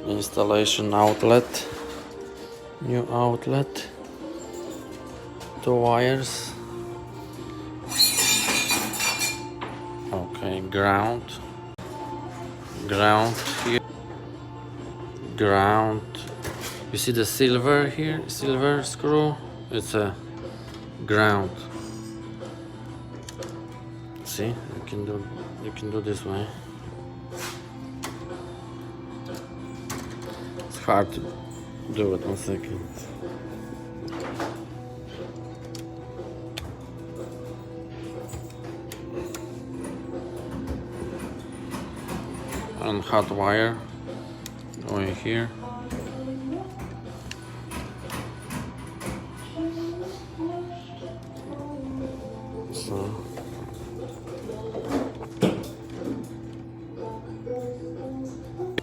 Installation outlet, new outlet, 2 wires. Okay, ground here, ground. You see the silver here, silver screw? It's a ground. See, you can do this way. It's hard to do it. 1 second. And hot wire going here.